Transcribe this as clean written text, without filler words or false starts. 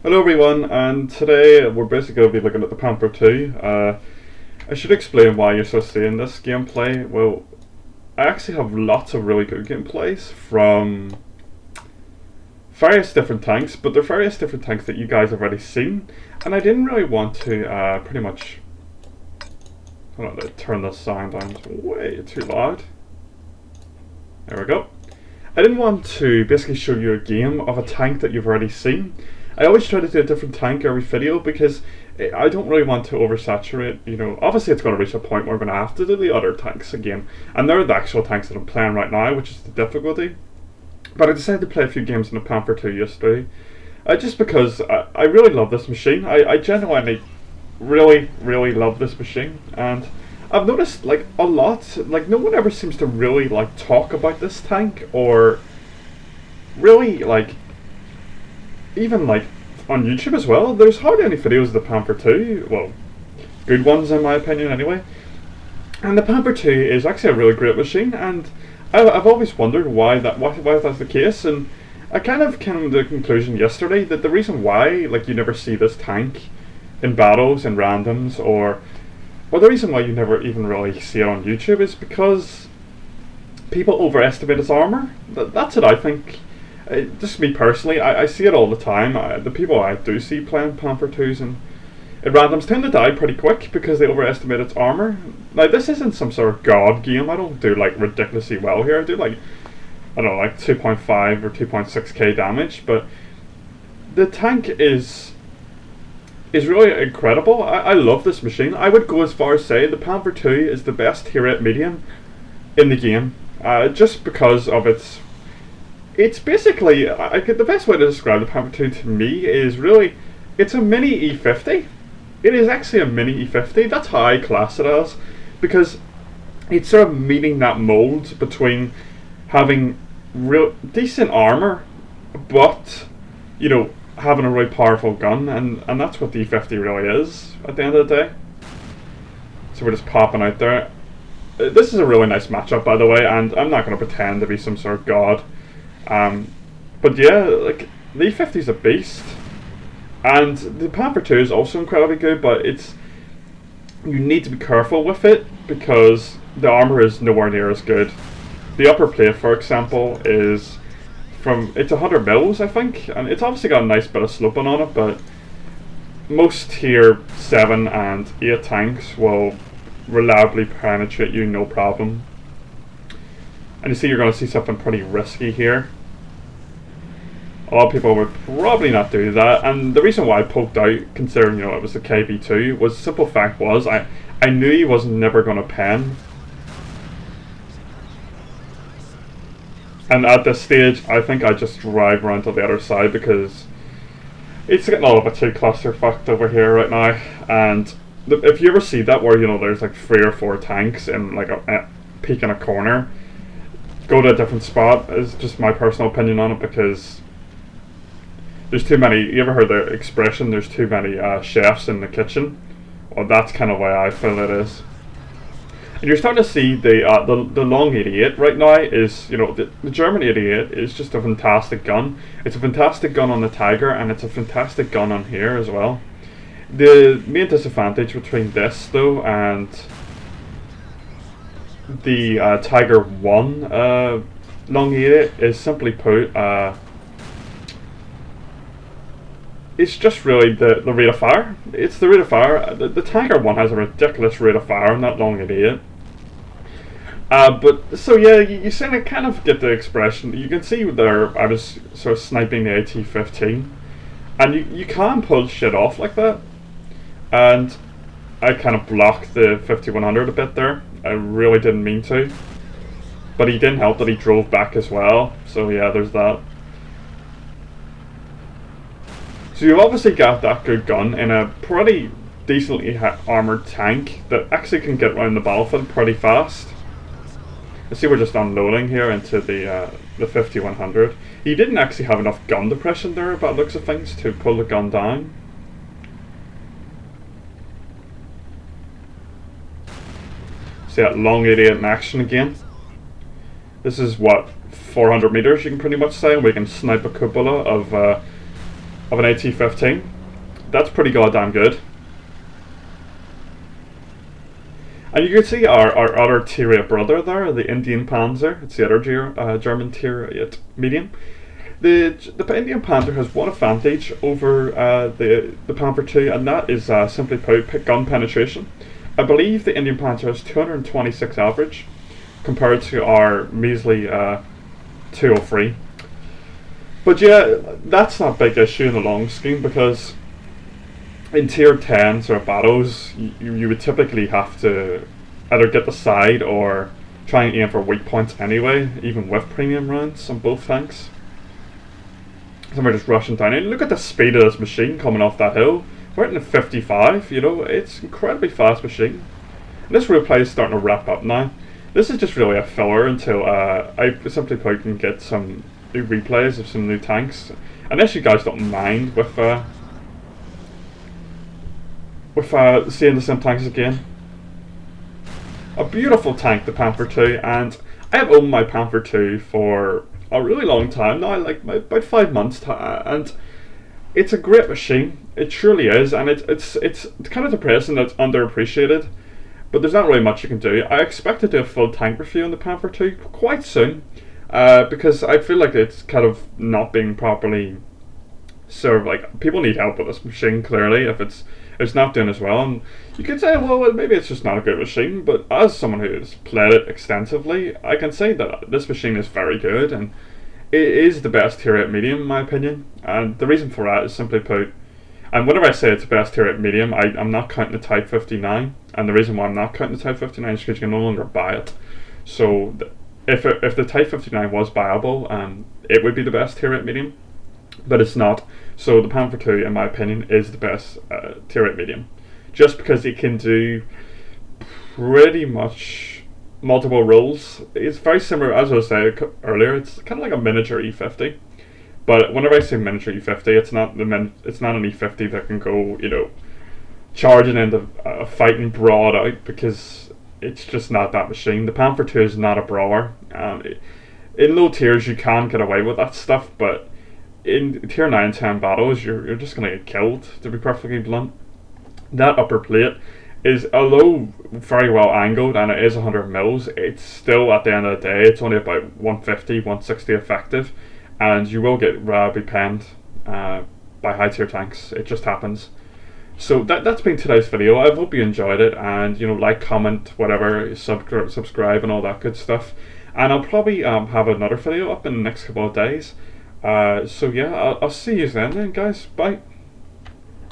Hello everyone, and today we're basically going to be looking at the Panther 2. I should explain why you're so seeing this gameplay. Well, I actually have lots of really good gameplays from various different tanks, but they're various different tanks that you guys have already seen, and I didn't really want to pretty much... Hold on, let's turn the sound down, it's way too loud. There we go. I didn't want to basically show you a game of a tank that you've already seen. I always try to do a different tank every video because I don't really want to oversaturate, obviously it's going to reach a point where we're going to have to do the other tanks again. And they're the actual tanks that I'm playing right now, which is the difficulty. But I decided to play a few games in the Panther 2 yesterday. Just because I really love this machine. I genuinely really love this machine. And I've noticed a lot, no one ever seems to really talk about this tank or really even on YouTube as well. There's hardly any videos of the Panther 2, well, good ones in my opinion anyway. And the Panther 2 is actually a really great machine, and I've always wondered why that's the case, and I kind of came to the conclusion yesterday that the reason why you never see this tank in battles and randoms, or the reason why you never even really see it on YouTube is because people overestimate its armor. That's what I think. Just me personally, I see it all the time. The people I do see playing Panther 2s and randoms tend to die pretty quick because they overestimate its armor. Now this isn't some sort of god game. I don't do ridiculously well here. I do I don't know, 2.5 or 2.6k damage, but the tank is really incredible. I love this machine. I would go as far as say the Panther 2 is the best tier 8 medium in the game, just because of it's basically, the best way to describe the Panther 2 to me is really, it's a mini E50. It is actually a mini E50. That's how I class it as, because it's sort of meeting that mold between having real decent armor, but having a really powerful gun, and that's what the E50 really is at the end of the day. So we're just popping out there. This is a really nice matchup, by the way, and I'm not going to pretend to be some sort of god. But yeah, the E50 is a beast, and the Panther 2 is also incredibly good, but you need to be careful with it because the armor is nowhere near as good. The upper plate, for example, is it's 100 mils, I think, and it's obviously got a nice bit of sloping on it, but most tier 7 and 8 tanks will reliably penetrate you, no problem. And you see you're going to see something pretty risky here. A lot of people would probably not do that, and the reason why I poked out, considering it was the KB2, was the simple fact was I knew he was never going to pen. And at this stage, I think I just drive around to the other side because it's getting a little bit too clusterfucked over here right now. And if you ever see that where there's 3 or 4 tanks in a peak in a corner, go to a different spot is just my personal opinion on it, because there's too many. You ever heard the expression, there's too many chefs in the kitchen? Well, that's kind of why I feel it is. And you're starting to see the long 88 right now is, the German 88 is just a fantastic gun. It's a fantastic gun on the Tiger, and it's a fantastic gun on here as well. The main disadvantage between this though and the Tiger 1 long 88 is simply put, it's just really the rate of fire. It's the rate of fire. The Tiger 1 has a ridiculous rate of fire on that long 88. But so yeah, you kind of get the expression. You can see there I was sort of sniping the AT-15, and you can pull shit off like that. And I kind of blocked the 5100 a bit there. I really didn't mean to, but he didn't help that he drove back as well. So yeah, there's that. So you've obviously got that good gun in a pretty decently armoured tank that actually can get around the battlefield pretty fast. You see we're just unloading here into the 5100. He didn't actually have enough gun depression there by the looks of things to pull the gun down. See that long 88 in action again. This is what, 400 meters you can pretty much say, and we can snipe a cupola of of an AT-15. That's pretty goddamn good. And you can see our other tier 8 brother there, the Indian Panzer. It's the other German tier 8 medium. The Indian Panther has one advantage over the Panther 2, and that is simply put gun penetration. I believe the Indian Panther has 226 average compared to our measly 203. But yeah, that's not a big issue in the long scheme, because in tier 10s or battles, you would typically have to either get the side or try and aim for weak points anyway, even with premium rounds on both tanks. So we're just rushing down. And look at the speed of this machine coming off that hill. We're hitting 55, you know, it's an incredibly fast machine. And this replay is starting to wrap up now. This is just really a filler until I simply can get some new replays of some new tanks. Unless you guys don't mind with seeing the same tanks again. A beautiful tank, the Panther 2, and I have owned my Panther 2 for a really long time now, like about 5 months, and it's a great machine. It surely is, and it's kind of depressing that it's underappreciated, but there's not really much you can do. I expect to do a full tank review on the Panther 2 quite soon, because I feel like it's kind of not being properly served. Like, people need help with this machine, clearly, if it's not doing as well. And you could say, well, maybe it's just not a good machine, but as someone who has played it extensively, I can say that this machine is very good, and it is the best tier 8 medium in my opinion. And the reason for that is simply put, and whenever I say it's the best tier 8 medium, I'm not counting the Type 59, and the reason why I'm not counting the Type 59 is because you can no longer buy it. So if the Type 59 was buyable, it would be the best tier 8 medium, but it's not. So the Panther 2, in my opinion, is the best tier 8 medium, just because it can do pretty much multiple roles. It's very similar, as I was saying earlier. It's kind of like a miniature E50, but whenever I say miniature E50, it's not an E50 that can go, you know, charging into fighting broad out, because it's just not that machine. The Panther 2 is not a brawler. In low tiers, you can get away with that stuff, but in tier 9 10 battles, you're just going to get killed, to be perfectly blunt. That upper plate is, although very well angled and it is 100 mils, it's still, at the end of the day, it's only about 150, 160 effective, and you will get be penned by high tier tanks. It just happens. So that's been today's video. I hope you enjoyed it, and you know, like, comment, whatever, subscribe and all that good stuff. And I'll probably have another video up in the next couple of days. So yeah, I'll see you then guys. Bye.